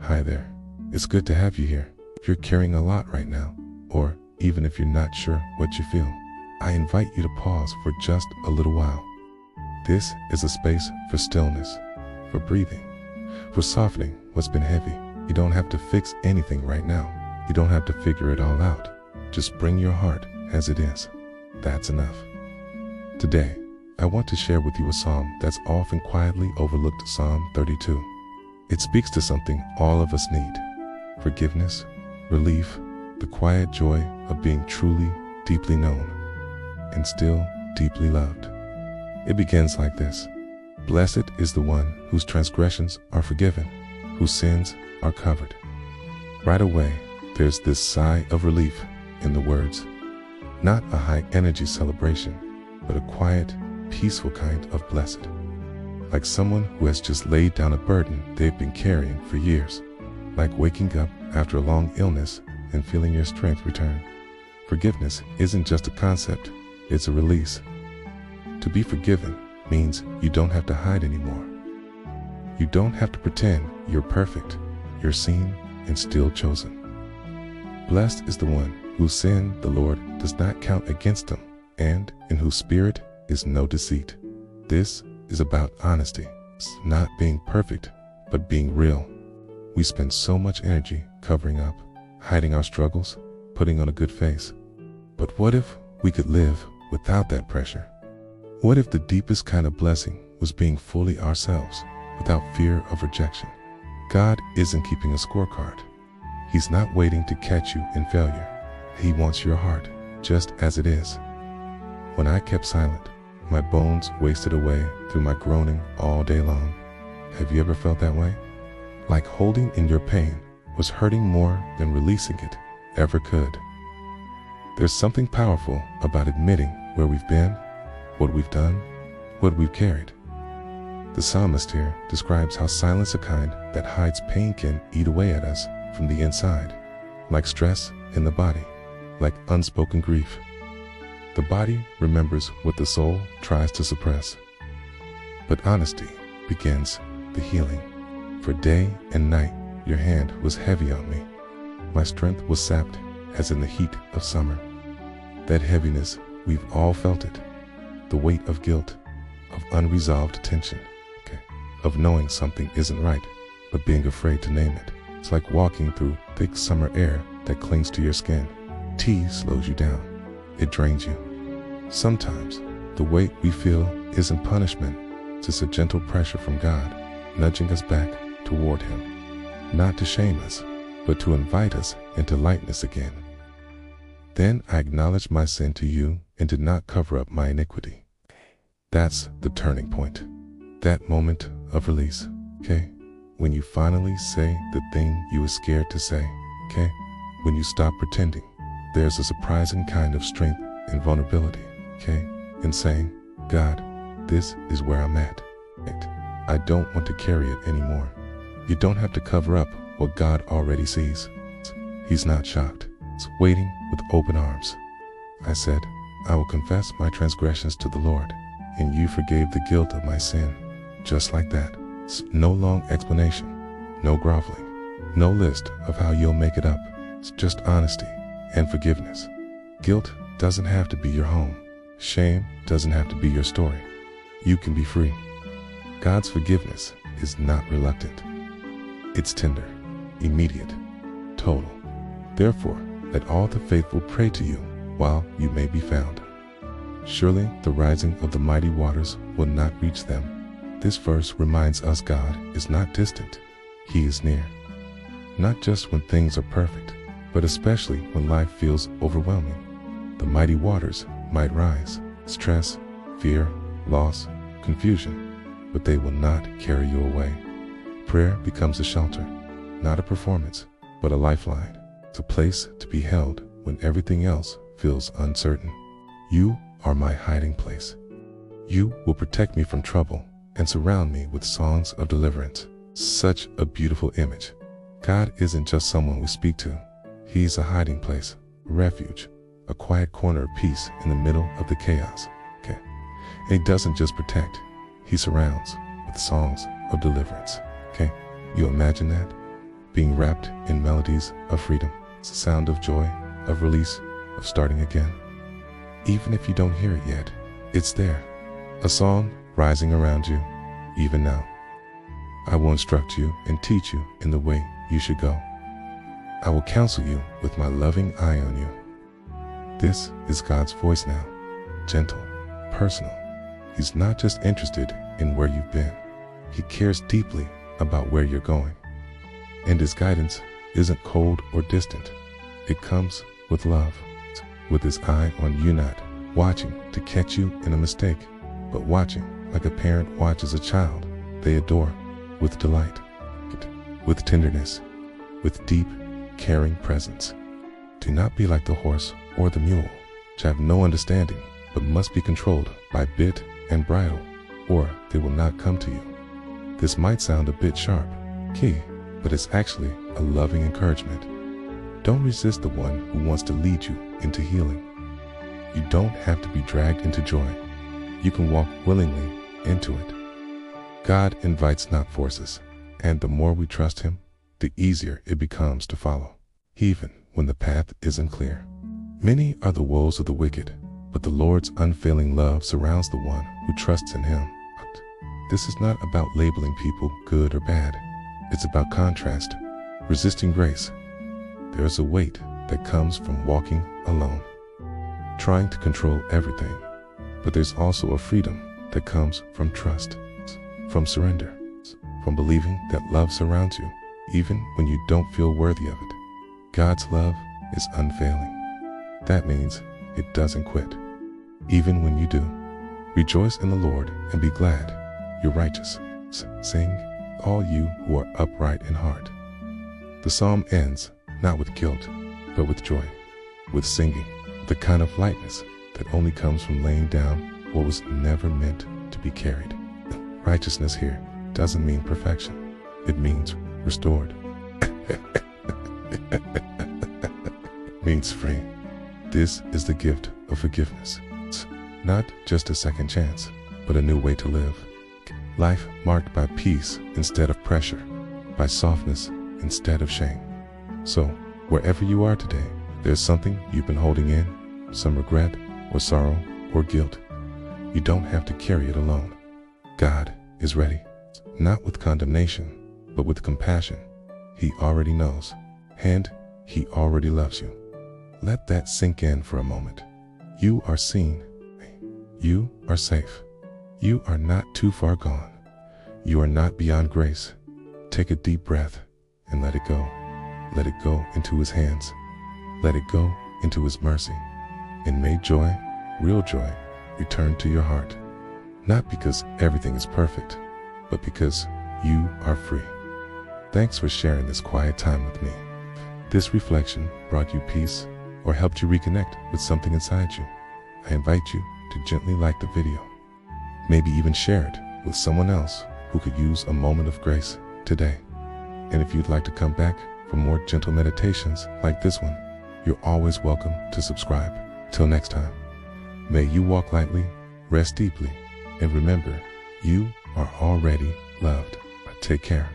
Hi there. It's good to have you here. If you're carrying a lot right now, or even if you're not sure what you feel, I invite you to pause for just a little while. This is a space for stillness, for breathing, for softening what's been heavy. You don't have to fix anything right now. You don't have to figure it all out. Just bring your heart as it is. That's enough. Today, I want to share with you a psalm that's often quietly overlooked, Psalm 32. It speaks to something all of us need: forgiveness, relief, the quiet joy of being truly, deeply known, and still deeply loved. It begins like this: Blessed is the one whose transgressions are forgiven, whose sins are covered. Right away, there's this sigh of relief in the words. Not a high-energy celebration, but a quiet, peaceful kind of blessed. Like someone who has just laid down a burden they've been carrying for years. Like waking up after a long illness and feeling your strength return. Forgiveness isn't just a concept, it's a release. To be forgiven means you don't have to hide anymore. You don't have to pretend you're perfect. You're seen and still chosen. Blessed is the one whose sin the Lord does not count against them, and in whose spirit is no deceit. This is about honesty. It's not being perfect, but being real. We spend so much energy covering up, hiding our struggles, putting on a good face. But what if we could live without that pressure? What if the deepest kind of blessing was being fully ourselves, without fear of rejection? God isn't keeping a scorecard. He's not waiting to catch you in failure. He wants your heart, just as it is. When I kept silent, my bones wasted away through my groaning all day long. Have you ever felt that way? Like holding in your pain was hurting more than releasing it ever could. There's something powerful about admitting where we've been, what we've done, what we've carried. The psalmist here describes how silence, a kind that hides pain, can eat away at us from the inside, like stress in the body, like unspoken grief. The body remembers what the soul tries to suppress. But honesty begins the healing. For day and night, your hand was heavy on me. My strength was sapped as in the heat of summer. That heaviness, we've all felt it. The weight of guilt, of unresolved tension, of knowing something isn't right, but being afraid to name it. It's like walking through thick summer air that clings to your skin. Tea slows you down. It drains you. Sometimes, the weight we feel isn't punishment, it's just a gentle pressure from God, nudging us back toward Him. Not to shame us, but to invite us into lightness again. Then I acknowledged my sin to you and did not cover up my iniquity. That's the turning point. That moment of release, when you finally say the thing you were scared to say, when you stop pretending. There's a surprising kind of strength and vulnerability, in saying, God, this is where I'm at. I don't want to carry it anymore. You don't have to cover up what God already sees. He's not shocked. It's waiting with open arms. I said, I will confess my transgressions to the Lord, and you forgave the guilt of my sin. Just like that. It's no long explanation, no groveling, no list of how you'll make it up. It's just honesty and forgiveness. Guilt doesn't have to be your home. Shame doesn't have to be your story. You can be free. God's forgiveness is not reluctant. It's tender, immediate, total. Therefore, let all the faithful pray to you while you may be found. Surely the rising of the mighty waters will not reach them. This verse reminds us God is not distant. He is near. Not just when things are perfect, but especially when life feels overwhelming. The mighty waters might rise, stress, fear, loss, confusion, but they will not carry you away. Prayer becomes a shelter, not a performance, but a lifeline. It's a place to be held when everything else feels uncertain. You are my hiding place. You will protect me from trouble and surround me with songs of deliverance. Such a beautiful image. God isn't just someone we speak to. He's a hiding place, a refuge, a quiet corner of peace in the middle of the chaos. And He doesn't just protect, He surrounds with songs of deliverance. You imagine that? being wrapped in melodies of freedom. It's the sound of joy, of release, of starting again. Even if you don't hear it yet, it's there. A song rising around you, even now. I will instruct you and teach you in the way you should go. I will counsel you with my loving eye on you. This is God's voice now, gentle, personal. He's not just interested in where you've been. He cares deeply about where you're going. And his guidance isn't cold or distant. It comes with love, with his eye on you, not watching to catch you in a mistake, but watching like a parent watches a child they adore with delight, with tenderness, with deep, caring presence. Do not be like the horse or the mule, which have no understanding, but must be controlled by bit and bridle, or they will not come to you. This might sound a bit sharp, but it's actually a loving encouragement. Don't resist the one who wants to lead you into healing. You don't have to be dragged into joy. You can walk willingly into it. God invites, not forces, and the more we trust him, the easier it becomes to follow, even when the path isn't clear. Many are the woes of the wicked, but the Lord's unfailing love surrounds the one who trusts in him. This is not about labeling people good or bad. It's about contrast, resisting grace. There's a weight that comes from walking alone, trying to control everything. But there's also a freedom that comes from trust, from surrender, from believing that love surrounds you, even when you don't feel worthy of it. God's love is unfailing. That means it doesn't quit, even when you do. Rejoice in the Lord and be glad. You're righteous. Sing, all you who are upright in heart. The psalm ends not with guilt, but with joy, with singing, the kind of lightness that only comes from laying down what was never meant to be carried. Righteousness here doesn't mean perfection. It means restored. It means free. This is the gift of forgiveness. It's not just a second chance, but a new way to live. Life marked by peace instead of pressure, by softness instead of shame. So, wherever you are today, there's something you've been holding in, some regret or sorrow or guilt. You don't have to carry it alone. God is ready, not with condemnation, but with compassion. He already knows, and he already loves you. Let that sink in for a moment. You are seen. You are safe. You are not too far gone. You are not beyond grace. Take a deep breath and let it go. Let it go into his hands. Let it go into his mercy. And may joy, real joy, return to your heart. Not because everything is perfect, but because you are free. Thanks for sharing this quiet time with me. This reflection brought you peace or helped you reconnect with something inside you. I invite you to gently like the video. Maybe even share it with someone else who could use a moment of grace today. And if you'd like to come back for more gentle meditations like this one, you're always welcome to subscribe. Till next time, may you walk lightly, rest deeply, and remember, you are already loved. Take care.